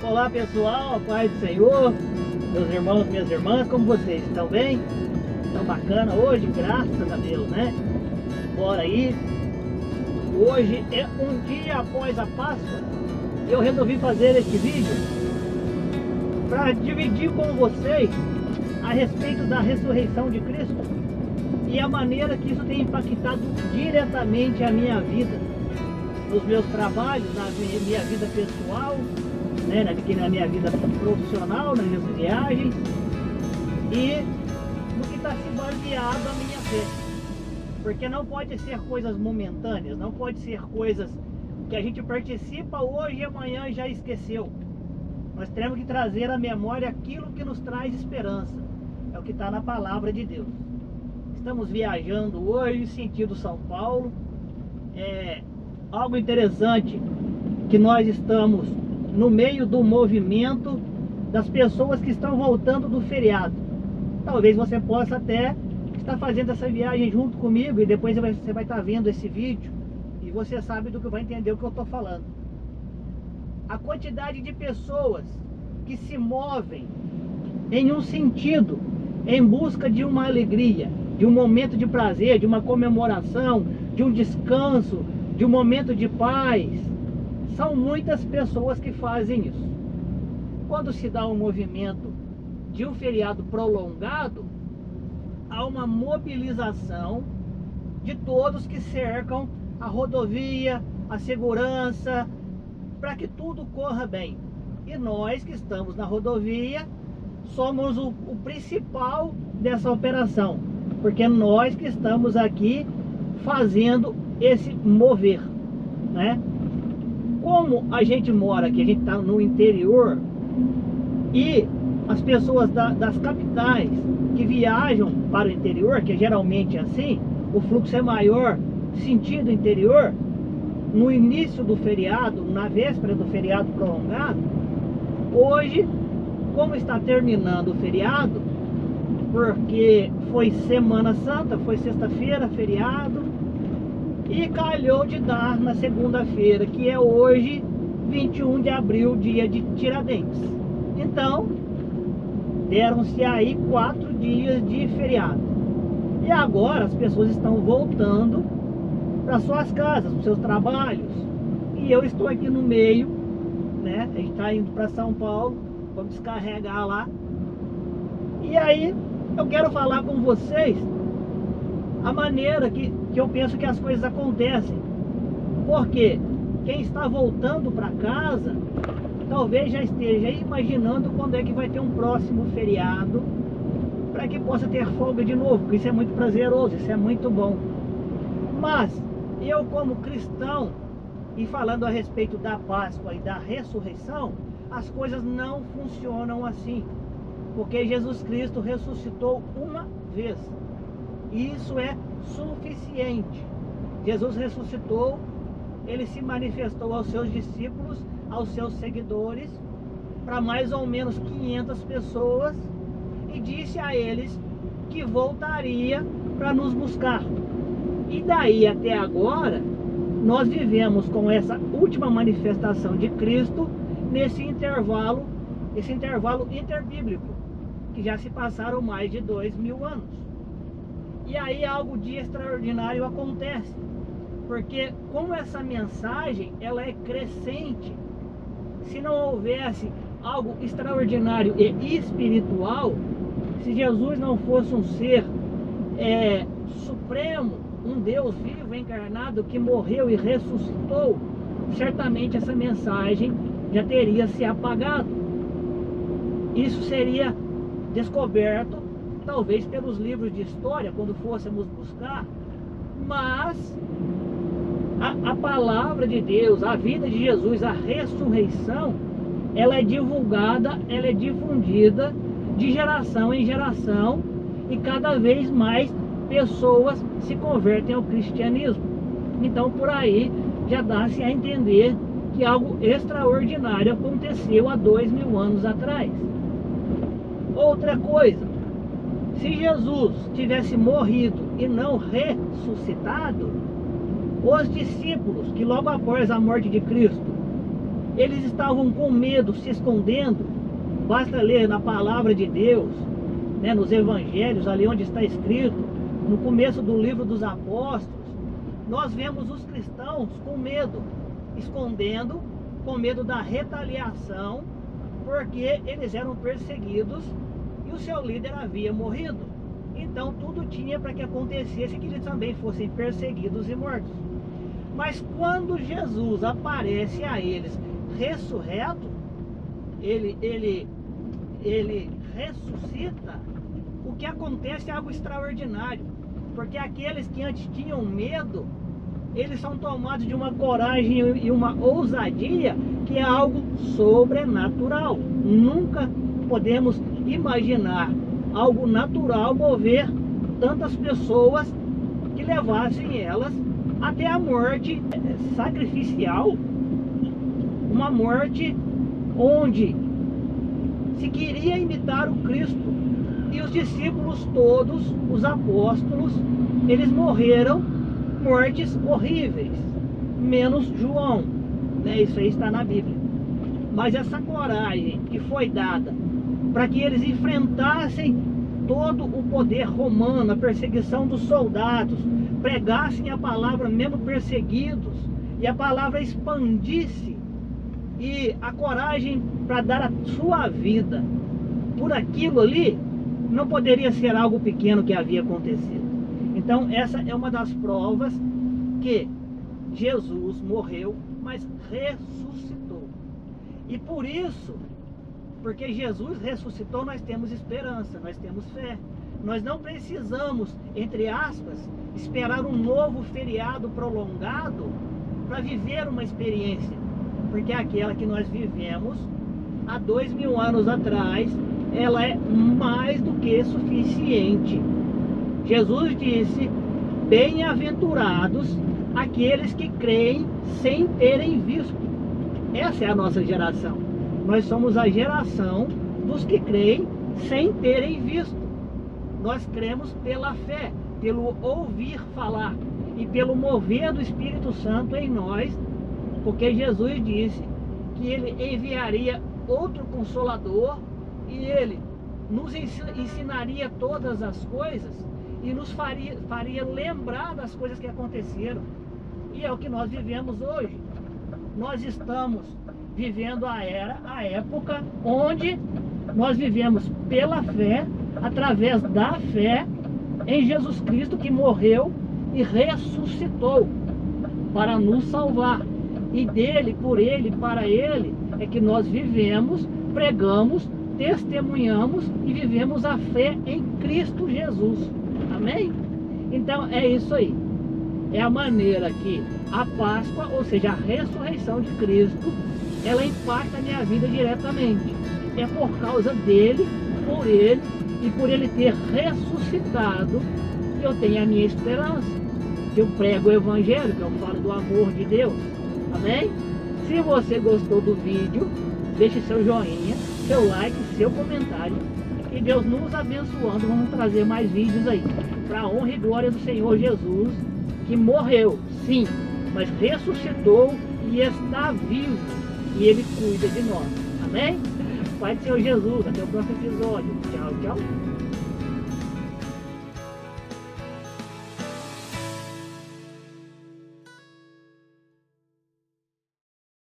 Olá pessoal, a paz do Senhor, meus irmãos, minhas irmãs, como vocês estão bem? Estão bacana hoje, graças a Deus, né? Bora aí. Hoje é um dia após a Páscoa e eu resolvi fazer este vídeo para dividir com vocês a respeito da ressurreição de Cristo e a maneira que isso tem impactado diretamente a minha vida, nos meus trabalhos, na minha vida pessoal, né, na minha vida profissional, nas minhas viagens e no que está se baseado a minha fé. Porque não pode ser coisas momentâneas, não pode ser coisas que a gente participa hoje e amanhã já esqueceu. Nós temos que trazer à memória aquilo que nos traz esperança. É o que está na palavra de Deus. Estamos viajando hoje sentido São Paulo. É algo interessante que nós estamos no meio do movimento das pessoas que estão voltando do feriado. Talvez você possa até estar fazendo essa viagem junto comigo e depois você vai estar vendo esse vídeo e você sabe do que vai entender o que eu estou falando. A quantidade de pessoas que se movem em um sentido, em busca de uma alegria, de um momento de prazer, de uma comemoração, de um descanso, de um momento de paz. São muitas pessoas que fazem isso. Quando se dá um movimento de um feriado prolongado, há uma mobilização de todos que cercam a rodovia, a segurança, para que tudo corra bem. E nós que estamos na rodovia somos o principal dessa operação, porque nós que estamos aqui fazendo esse mover, né? Como a gente mora aqui, a gente está no interior e as pessoas das capitais que viajam para o interior, que geralmente é assim, o fluxo é maior, sentido interior, no início do feriado, na véspera do feriado prolongado. Hoje, como está terminando o feriado, porque foi Semana Santa, foi sexta-feira, feriado, e calhou de dar na segunda-feira, que é hoje, 21 de abril, dia de Tiradentes. Então, deram-se aí 4 dias de feriado. E agora as pessoas estão voltando para suas casas, para seus trabalhos. E eu estou aqui no meio, né? A gente está indo para São Paulo, vamos descarregar lá. E aí, eu quero falar com vocês a maneira que eu penso que as coisas acontecem. Porque quem está voltando para casa talvez já esteja imaginando quando é que vai ter um próximo feriado para que possa ter folga de novo, porque isso é muito prazeroso, isso é muito bom. Mas eu, como cristão, e falando a respeito da Páscoa e da ressurreição, as coisas não funcionam assim, porque Jesus Cristo ressuscitou uma vez. Isso é suficiente. Jesus ressuscitou, ele se manifestou aos seus discípulos, aos seus seguidores, para mais ou menos 500 pessoas, e disse a eles que voltaria para nos buscar. E daí até agora, nós vivemos com essa última manifestação de Cristo nesse intervalo, esse intervalo interbíblico, que já se passaram mais de 2000 anos. E aí algo de extraordinário acontece, porque como essa mensagem ela é crescente, se não houvesse algo extraordinário e espiritual, se Jesus não fosse um ser supremo, um Deus vivo, encarnado, que morreu e ressuscitou, certamente essa mensagem já teria se apagado. Isso seria descoberto talvez pelos livros de história, quando fôssemos buscar, mas a palavra de Deus, a vida de Jesus, a ressurreição, ela é divulgada, ela é difundida de geração em geração, e cada vez mais pessoas se convertem ao cristianismo. Então por aí já dá-se a entender que algo extraordinário aconteceu há 2000 anos atrás. Outra coisa, se Jesus tivesse morrido e não ressuscitado, os discípulos que logo após a morte de Cristo eles estavam com medo, se escondendo. Basta ler na palavra de Deus, né, nos evangelhos, ali onde está escrito, no começo do livro dos apóstolos, nós vemos os cristãos com medo, escondendo, com medo da retaliação, porque eles eram perseguidos e o seu líder havia morrido. Então tudo tinha para que acontecesse que eles também fossem perseguidos e mortos. Mas quando Jesus aparece a eles ressurreto, ele ressuscita, o que acontece é algo extraordinário, porque aqueles que antes tinham medo, eles são tomados de uma coragem e uma ousadia que é algo sobrenatural. Nunca podemos imaginar algo natural mover tantas pessoas que levassem elas até a morte sacrificial, uma morte onde se queria imitar o Cristo. E os discípulos todos, os apóstolos, eles morreram mortes horríveis, menos João, né? Isso aí está na Bíblia. Mas essa coragem que foi dada para que eles enfrentassem todo o poder romano, a perseguição dos soldados, pregassem a palavra mesmo perseguidos, e a palavra expandisse, e a coragem para dar a sua vida por aquilo ali, não poderia ser algo pequeno que havia acontecido. Então essa é uma das provas que Jesus morreu, mas ressuscitou. E por isso, porque Jesus ressuscitou, nós temos esperança, nós temos fé. Nós não precisamos, entre aspas, esperar um novo feriado prolongado para viver uma experiência, porque aquela que nós vivemos há 2000 anos atrás, ela é mais do que suficiente. Jesus disse: bem-aventurados aqueles que creem sem terem visto. Essa é a nossa geração. Nós somos a geração dos que creem sem terem visto. Nós cremos pela fé, pelo ouvir falar e pelo mover do Espírito Santo em nós, porque Jesus disse que ele enviaria outro Consolador e ele nos ensinaria todas as coisas e nos faria lembrar das coisas que aconteceram. E é o que nós vivemos hoje. Nós estamos vivendo a época onde nós vivemos pela fé, através da fé em Jesus Cristo, que morreu e ressuscitou para nos salvar. E dele, por ele, para ele é que nós vivemos, pregamos, testemunhamos e vivemos a fé em Cristo Jesus. Amém? Então é isso aí. É a maneira que a Páscoa, ou seja, a ressurreição de Cristo, ela impacta a minha vida diretamente. É por causa dele, por ele e por ele ter ressuscitado que eu tenho a minha esperança, que eu prego o Evangelho, que eu falo do amor de Deus. Amém? Se você gostou do vídeo, deixe seu joinha, seu like, seu comentário. E Deus nos abençoando, vamos trazer mais vídeos aí, para a honra e glória do Senhor Jesus, que morreu, sim, mas ressuscitou e está vivo, e Ele cuida de nós. Amém? Pai do Senhor Jesus, até o próximo episódio. Tchau, tchau.